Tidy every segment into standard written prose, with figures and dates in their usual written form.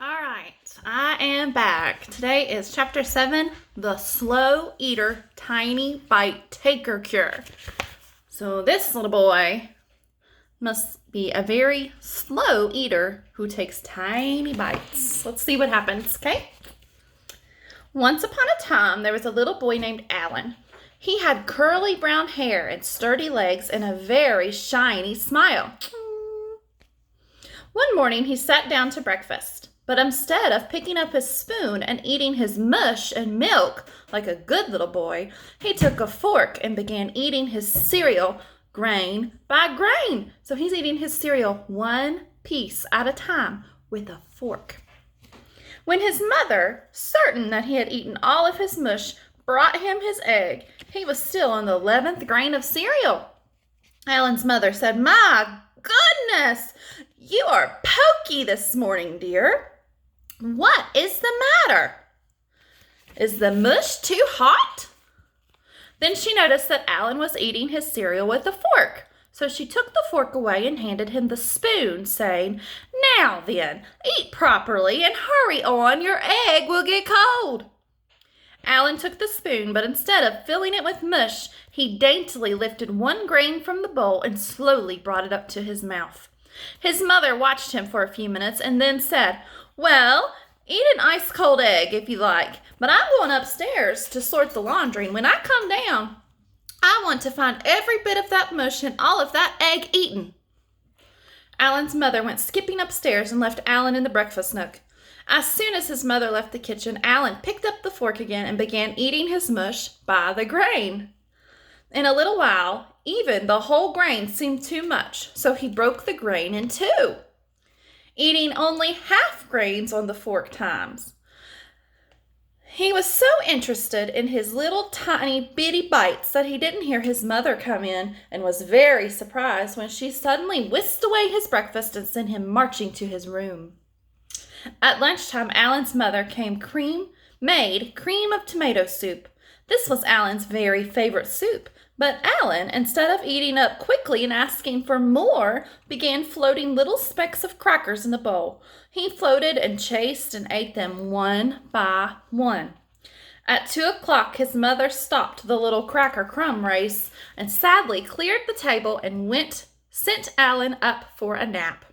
All right, I am back. Today is Chapter 7, The Slow Eater Tiny Bite Taker Cure. So this little boy must be a very slow eater who takes tiny bites. Let's see what happens, okay? Once upon a time, there was a little boy named Alan. He had curly brown hair and sturdy legs and a very shiny smile. One morning, he sat down to breakfast. But instead of picking up his spoon and eating his mush and milk like a good little boy, he took a fork and began eating his cereal grain by grain. So he's eating his cereal one piece at a time with a fork. When his mother, certain that he had eaten all of his mush, brought him his egg, he was still on the 11th grain of cereal. Alan's mother said, "My goodness, you are pokey this morning, dear. What is the matter? Is the mush too hot?" Then she noticed that Alan was eating his cereal with a fork. So she took the fork away and handed him the spoon, saying, "Now then, eat properly and hurry on, your egg will get cold." Alan took the spoon, but instead of filling it with mush, he daintily lifted one grain from the bowl and slowly brought it up to his mouth. His mother watched him for a few minutes and then said, "Well, eat an ice-cold egg if you like, but I'm going upstairs to sort the laundry, and when I come down, I want to find every bit of that mush and all of that egg eaten." Alan's mother went skipping upstairs and left Alan in the breakfast nook. As soon as his mother left the kitchen, Alan picked up the fork again and began eating his mush by the grain. In a little while, even the whole grain seemed too much, so he broke the grain in two, eating only half grains on the fork times. He was so interested in his little tiny bitty bites that he didn't hear his mother come in and was very surprised when she suddenly whisked away his breakfast and sent him marching to his room. At lunchtime, Alan's mother made cream of tomato soup. This was Alan's very favorite soup, but Alan, instead of eating up quickly and asking for more, began floating little specks of crackers in the bowl. He floated and chased and ate them one by one. At 2 o'clock, his mother stopped the little cracker crumb race and sadly cleared the table and sent Alan up for a nap.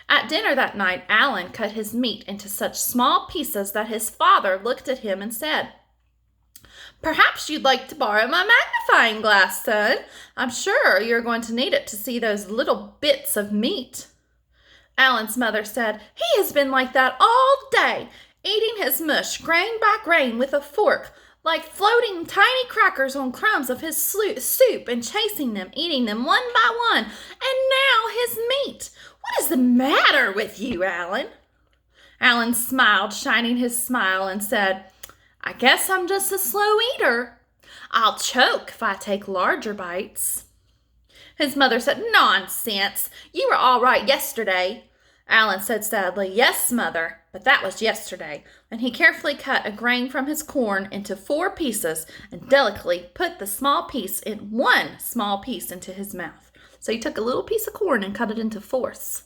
At dinner that night, Alan cut his meat into such small pieces that his father looked at him and said, "Perhaps you'd like to borrow my magnifying glass, son. I'm sure you're going to need it to see those little bits of meat." Alan's mother said, "He has been like that all day, eating his mush grain by grain with a fork, like floating tiny crackers on crumbs of his soup and chasing them, eating them one by one, and now his meat. What is the matter with you, Alan?" Alan smiled, shining his smile, and said, "I guess I'm just a slow eater. I'll choke if I take larger bites." His mother said, "Nonsense. You were all right yesterday." Alan said sadly, "Yes, Mother, but that was yesterday." And he carefully cut a grain from his corn into 4 pieces and delicately put one small piece into his mouth. So he took a little piece of corn and cut it into 4s.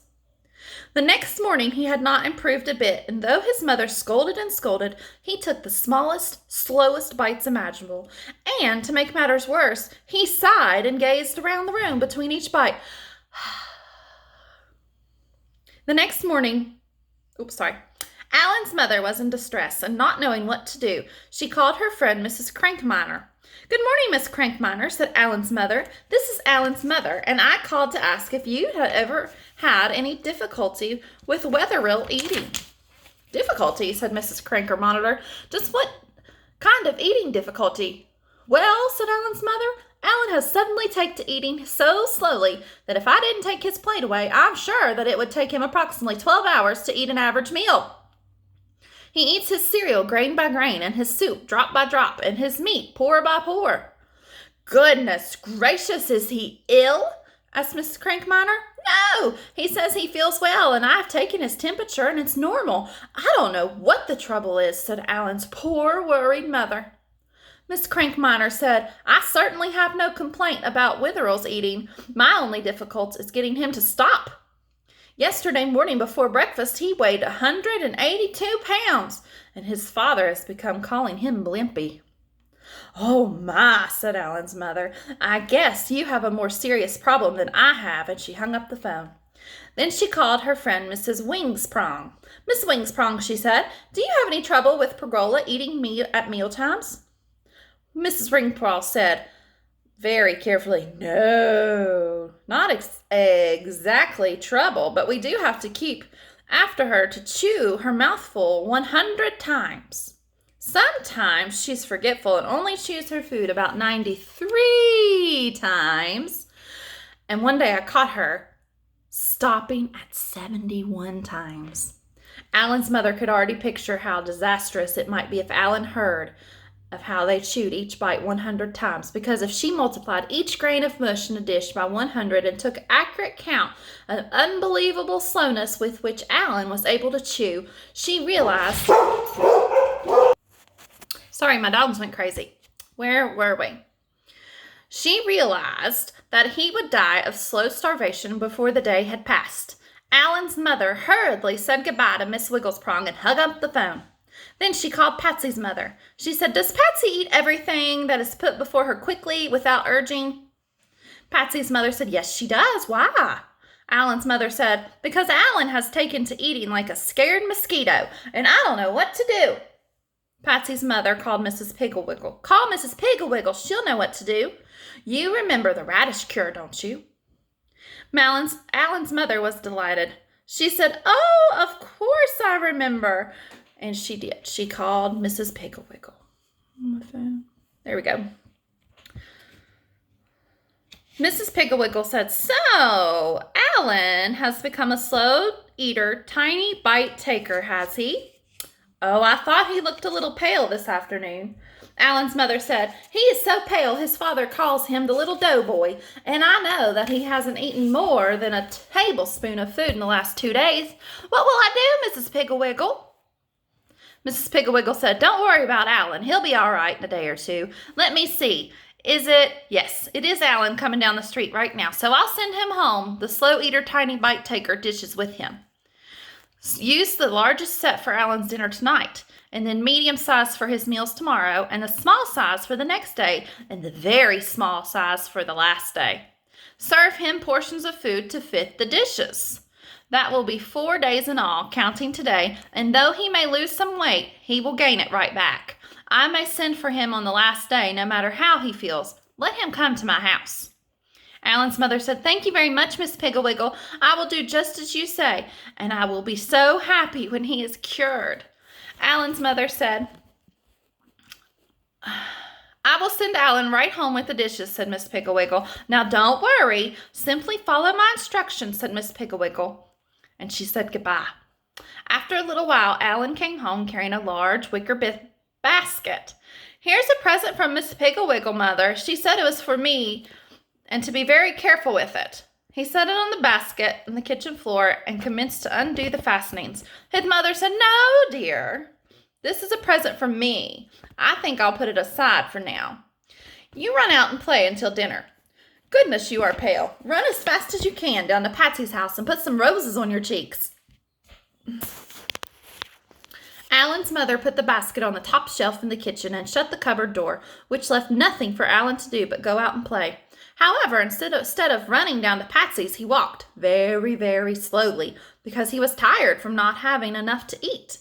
The next morning he had not improved a bit, and though his mother scolded and scolded, he took the smallest, slowest bites imaginable. And to make matters worse, he sighed and gazed around the room between each bite. The next morning, Alan's mother was in distress and not knowing what to do. She called her friend Mrs. Crankminer. "Good morning, Miss Crankminer," said Alan's mother. "This is Alan's mother, and I called to ask if you had ever had any difficulty with Wetherill eating." "Difficulty?" said Mrs. Crankminer. "Just what kind of eating difficulty?" "Well," said Alan's mother, "Alan has suddenly taken to eating so slowly that if I didn't take his plate away, I'm sure that it would take him approximately 12 hours to eat an average meal. He eats his cereal grain by grain, and his soup drop by drop, and his meat pour by pour." "Goodness gracious, is he ill?" asked Mrs. Crankminer. "No, he says he feels well, and I've taken his temperature, and it's normal. I don't know what the trouble is," said Alan's poor, worried mother. Miss Crankminer said, "I certainly have no complaint about Wetherill's eating. My only difficulty is getting him to stop." Yesterday morning before breakfast, he weighed 182 pounds, and his father has become calling him Blimpy. Oh my, said Alan's mother. I guess you have a more serious problem than I have, and she hung up the phone. Then she called her friend Mrs. Wingsprong. Miss Wingsprong, she said, do you have any trouble with Pergola eating at mealtimes? Mrs. Wingsprong said very carefully, no, not exactly trouble, but we do have to keep after her to chew her mouthful 100 times. Sometimes she's forgetful and only chews her food about 93 times. And one day I caught her stopping at 71 times. Alan's mother could already picture how disastrous it might be if Alan heard of how they chewed each bite 100 times, because if she multiplied each grain of mush in a dish by 100 and took accurate count of unbelievable slowness with which Alan was able to chew, she realized... Sorry, my dogs went crazy. Where were we? She realized that he would die of slow starvation before the day had passed. Alan's mother hurriedly said goodbye to Miss Wigglesprong and hung up the phone. Then she called Patsy's mother. She said, does Patsy eat everything that is put before her quickly without urging? Patsy's mother said, yes, she does. Why? Alan's mother said, because Alan has taken to eating like a scared mosquito, and I don't know what to do. Patsy's mother called Mrs. Piggle-Wiggle. Call Mrs. Piggle-Wiggle. She'll know what to do. You remember the radish cure, don't you? Alan's mother was delighted. She said, oh, of course I remember. And she did. She called Mrs. Piggle-Wiggle. On my phone. There we go. Mrs. Piggle-Wiggle said, so Alan has become a slow eater, tiny bite taker, has he? Oh, I thought he looked a little pale this afternoon. Alan's mother said, he is so pale his father calls him the little doughboy, and I know that he hasn't eaten more than a tablespoon of food in the last 2 days. What will I do, Mrs. Piggle-Wiggle? Mrs. Piggle-Wiggle said, don't worry about Alan. He'll be all right in a day or two. Let me see. Yes, it is Alan coming down the street right now, so I'll send him home the slow eater, tiny bite taker dishes with him. Use the largest set for Alan's dinner tonight, and then medium size for his meals tomorrow, and the small size for the next day, and the very small size for the last day. Serve him portions of food to fit the dishes. That will be 4 days in all, counting today, and though he may lose some weight, he will gain it right back. I may send for him on the last day, no matter how he feels. Let him come to my house. Alan's mother said, thank you very much, Miss Piggle-Wiggle. I will do just as you say, and I will be so happy when he is cured. Alan's mother said, I will send Alan right home with the dishes, said Miss Piggle-Wiggle. Now don't worry. Simply follow my instructions, said Miss Piggle-Wiggle. And she said goodbye. After a little while, Alan came home carrying a large wicker basket. Here's a present from Miss Piggle-Wiggle, Mother. She said it was for me and to be very careful with it. He set it on the basket on the kitchen floor and commenced to undo the fastenings. His mother said, no, dear. This is a present from me. I think I'll put it aside for now. You run out and play until dinner. Goodness, you are pale. Run as fast as you can down to Patsy's house and put some roses on your cheeks. Alan's mother put the basket on the top shelf in the kitchen and shut the cupboard door, which left nothing for Alan to do but go out and play. However, instead of running down to Patsy's, he walked very, very slowly because he was tired from not having enough to eat.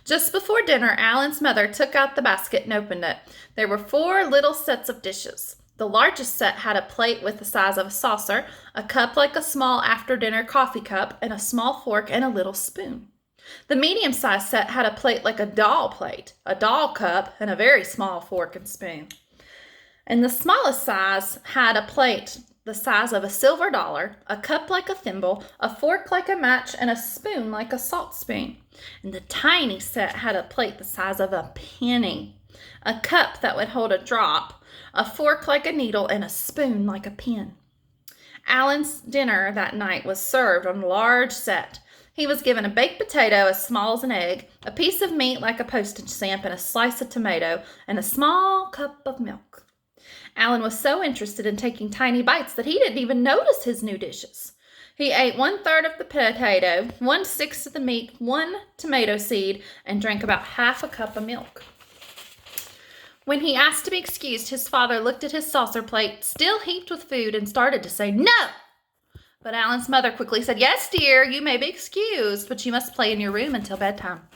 Just before dinner, Alan's mother took out the basket and opened it. There were 4 little sets of dishes. The largest set had a plate with the size of a saucer, a cup like a small after-dinner coffee cup, and a small fork and a little spoon. The medium-sized set had a plate like a doll plate, a doll cup, and a very small fork and spoon. And the smallest size had a plate the size of a silver dollar, a cup like a thimble, a fork like a match, and a spoon like a salt spoon. And the tiny set had a plate the size of a penny, a cup that would hold a drop, a fork like a needle, and a spoon like a pin. Alan's dinner that night was served on a large set. He was given a baked potato as small as an egg, a piece of meat like a postage stamp, and a slice of tomato, and a small cup of milk. Alan was so interested in taking tiny bites that he didn't even notice his new dishes. He ate 1/3 of the potato, 1/6 of the meat, 1 tomato seed, and drank about half a cup of milk. When he asked to be excused, his father looked at his saucer plate, still heaped with food, and started to say no. But Alan's mother quickly said, "Yes, dear, you may be excused, but you must play in your room until bedtime."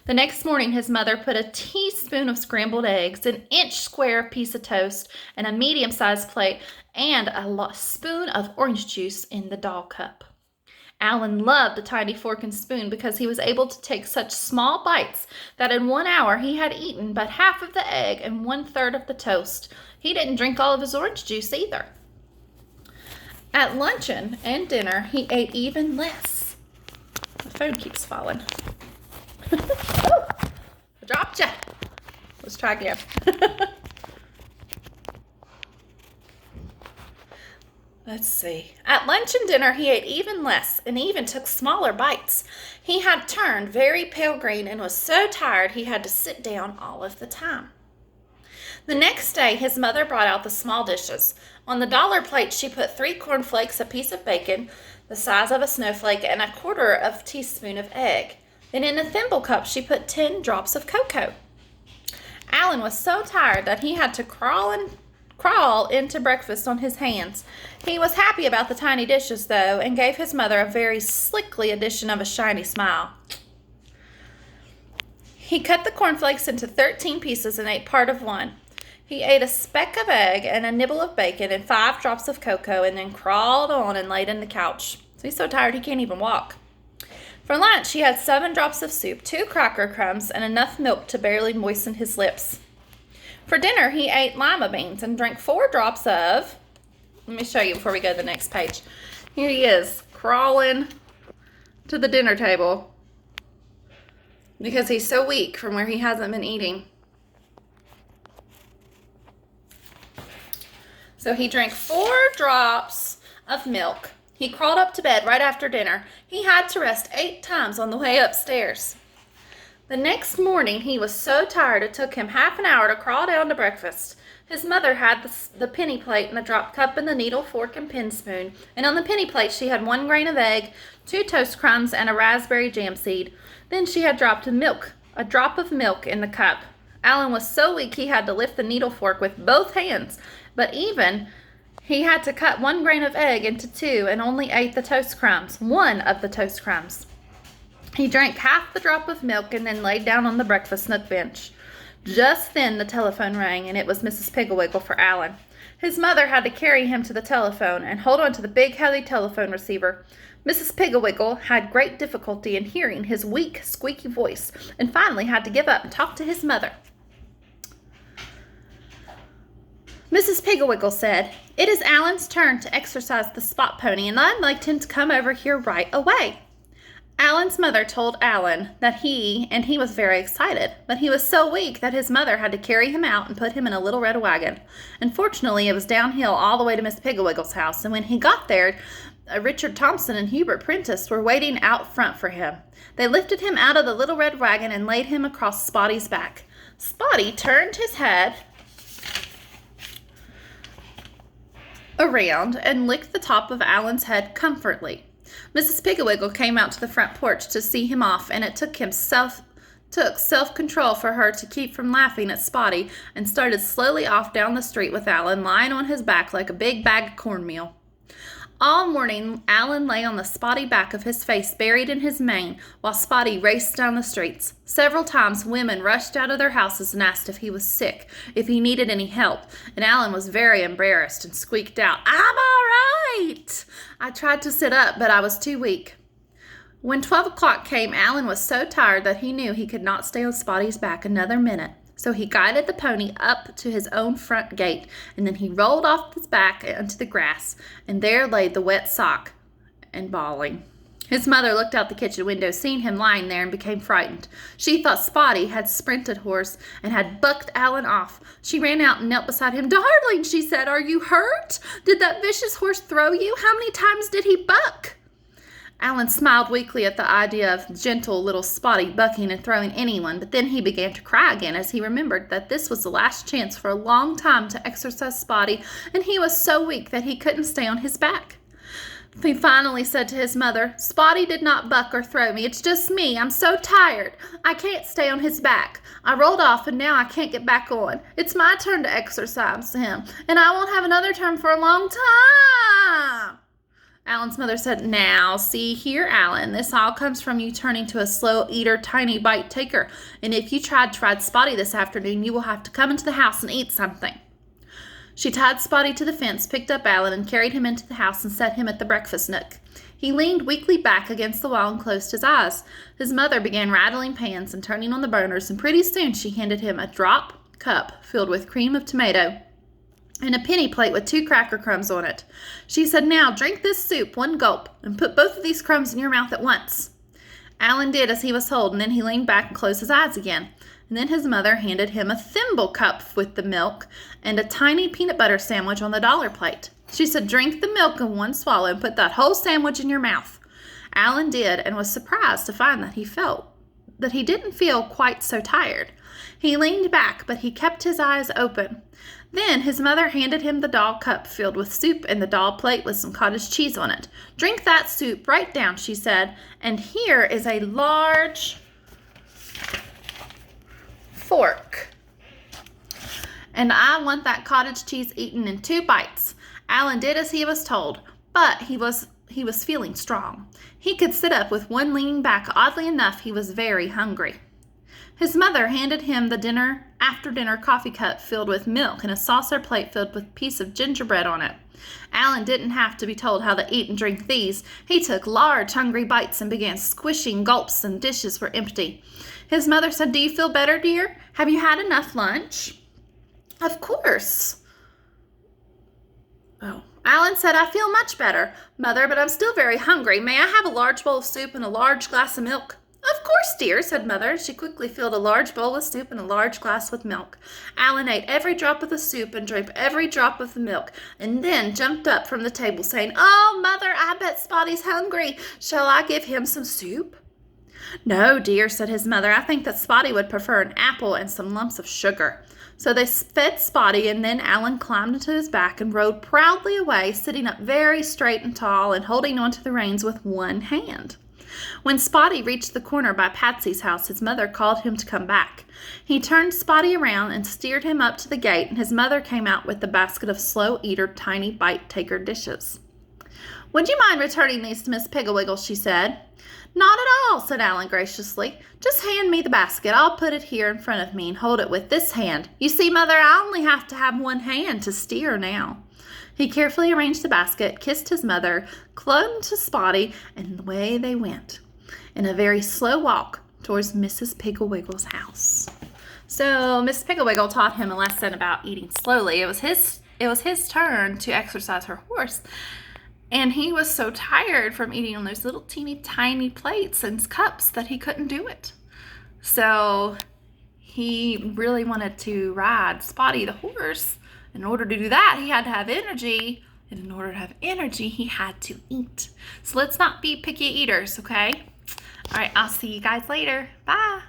The next morning, his mother put a teaspoon of scrambled eggs, an inch square piece of toast, and a medium-sized plate, and a spoon of orange juice in the doll cup. Alan loved a tiny fork and spoon because he was able to take such small bites that in 1 hour he had eaten but half of the egg and 1/3 of the toast. He didn't drink all of his orange juice either. At luncheon and dinner, he ate even less. The phone keeps falling. Oh, I dropped you. Let's try again. Let's see. At lunch and dinner, he ate even less and even took smaller bites. He had turned very pale green and was so tired he had to sit down all of the time. The next day, his mother brought out the small dishes. On the dollar plate, she put 3 cornflakes, a piece of bacon, the size of a snowflake, and 1/4 of a teaspoon of egg. Then in a thimble cup, she put 10 drops of cocoa. Alan was so tired that he had to crawl into breakfast on his hands. He was happy about the tiny dishes, though, and gave his mother a very slickly addition of a shiny smile. He cut the cornflakes into 13 pieces and ate part of one. He ate a speck of egg and a nibble of bacon and 5 drops of cocoa, and then crawled on and laid in the couch. So he's so tired he can't even walk. For lunch, he had 7 drops of soup, 2 cracker crumbs, and enough milk to barely moisten his lips. For dinner, he ate lima beans and drank 4 drops of... Let me show you before we go to the next page. Here he is, crawling to the dinner table because he's so weak from where he hasn't been eating. So he drank 4 drops of milk. He crawled up to bed right after dinner. He had to rest 8 times on the way upstairs. The next morning, he was so tired it took him half an hour to crawl down to breakfast. His mother had the penny plate and the drop cup and the needle, fork, and pin spoon. And on the penny plate, she had 1 grain of egg, 2 toast crumbs, and a raspberry jam seed. Then she had dropped a drop of milk in the cup. Alan was so weak he had to lift the needle fork with both hands. But even he had to cut 1 grain of egg into 2 and only ate the toast crumbs, 1 of the toast crumbs. He drank half the drop of milk and then laid down on the breakfast nook bench. Just then the telephone rang, and it was Mrs. Piggle-Wiggle for Alan. His mother had to carry him to the telephone and hold on to the big, heavy telephone receiver. Mrs. Piggle-Wiggle had great difficulty in hearing his weak, squeaky voice, and finally had to give up and talk to his mother. Mrs. Piggle-Wiggle said, "It is Alan's turn to exercise the spot pony, and I'd like him to come over here right away." Alan's mother told Alan that he was very excited, but he was so weak that his mother had to carry him out and put him in a little red wagon. Unfortunately, it was downhill all the way to Miss Piggle-Wiggle's house, and when he got there, Richard Thompson and Hubert Prentice were waiting out front for him. They lifted him out of the little red wagon and laid him across Spotty's back. Spotty turned his head around and licked the top of Alan's head comfortably. Mrs. Piggle-Wiggle came out to the front porch to see him off, and it took self-control for her to keep from laughing at Spotty, and started slowly off down the street with Alan lying on his back like a big bag of cornmeal. All morning, Alan lay on the spotty back of his face buried in his mane, while Spotty raced down the streets. Several times, women rushed out of their houses and asked if he was sick, if he needed any help, and Alan was very embarrassed and squeaked out, "I'm all right!" I tried to sit up, but I was too weak. When 12 o'clock came, Alan was so tired that he knew he could not stay on Spotty's back another minute. So he guided the pony up to his own front gate, and then he rolled off his back onto the grass, and there lay the wet sock and bawling. His mother looked out the kitchen window, seeing him lying there, and became frightened. She thought Spotty had sprinted horse and had bucked Alan off. She ran out and knelt beside him. "Darling," she said, "are you hurt? Did that vicious horse throw you? How many times did he buck?" Alan smiled weakly at the idea of gentle little Spotty bucking and throwing anyone, but then he began to cry again as he remembered that this was the last chance for a long time to exercise Spotty, and he was so weak that he couldn't stay on his back. He finally said to his mother, "Spotty did not buck or throw me. It's just me. I'm so tired. I can't stay on his back. I rolled off and now I can't get back on. It's my turn to exercise him, and I won't have another turn for a long time." Alan's mother said, "Now, see here, Alan, this all comes from you turning to a slow eater, tiny bite taker. And if you tried to ride Spotty this afternoon, you will have to come into the house and eat something." She tied Spotty to the fence, picked up Alan, and carried him into the house and set him at the breakfast nook. He leaned weakly back against the wall and closed his eyes. His mother began rattling pans and turning on the burners, and pretty soon she handed him a drop cup filled with cream of tomato and a penny plate with 2 cracker crumbs on it. She said, "Now drink this soup, 1 gulp, and put both of these crumbs in your mouth at once." Alan did as he was told, and then he leaned back and closed his eyes again. And then his mother handed him a thimble cup with the milk and a tiny peanut butter sandwich on the dollar plate. She said, "Drink the milk in 1 swallow and put that whole sandwich in your mouth." Alan did, and was surprised to find that he didn't feel quite so tired. He leaned back, but he kept his eyes open. Then his mother handed him the doll cup filled with soup and the doll plate with some cottage cheese on it. "Drink that soup right down," she said, "and here is a large fork. And I want that cottage cheese eaten in 2 bites." Alan did as he was told, but he was feeling strong. He could sit up with one leaning back. Oddly enough, he was very hungry. His mother handed him the after-dinner coffee cup filled with milk and a saucer plate filled with a piece of gingerbread on it. Alan didn't have to be told how to eat and drink these. He took large, hungry bites and began squishing gulps, and dishes were empty. His mother said, "Do you feel better, dear? Have you had enough lunch?" "Of course." Oh. Alan said, "I feel much better, Mother, but I'm still very hungry. May I have a large bowl of soup and a large glass of milk?" "Of course, dear," said Mother. She quickly filled a large bowl with soup and a large glass with milk. Alan ate every drop of the soup and drank every drop of the milk, and then jumped up from the table saying, "Oh, Mother, I bet Spotty's hungry. Shall I give him some soup?" "No, dear," said his mother. "I think that Spotty would prefer an apple and some lumps of sugar." So they fed Spotty, and then Alan climbed into his back and rode proudly away, sitting up very straight and tall and holding onto the reins with one hand. When Spotty reached the corner by Patsy's house, his mother called him to come back. He turned Spotty around and steered him up to the gate, and his mother came out with the basket of slow-eater, tiny bite-taker dishes. "Would you mind returning these to Miss Piggle-Wiggle?" she said. "Not at all," said Alan graciously. "Just hand me the basket. I'll put it here in front of me and hold it with this hand. You see, Mother, I only have to have one hand to steer now." He carefully arranged the basket, kissed his mother, clung to Spotty, and away they went in a very slow walk towards Mrs. Piggle-Wiggle's house. So Miss Piggle-Wiggle taught him a lesson about eating slowly. It was his turn to exercise her horse. And he was so tired from eating on those little teeny tiny plates and cups that he couldn't do it. So he really wanted to ride Spotty the horse. In order to do that, he had to have energy. And in order to have energy, he had to eat. So let's not be picky eaters, okay? All right, I'll see you guys later. Bye.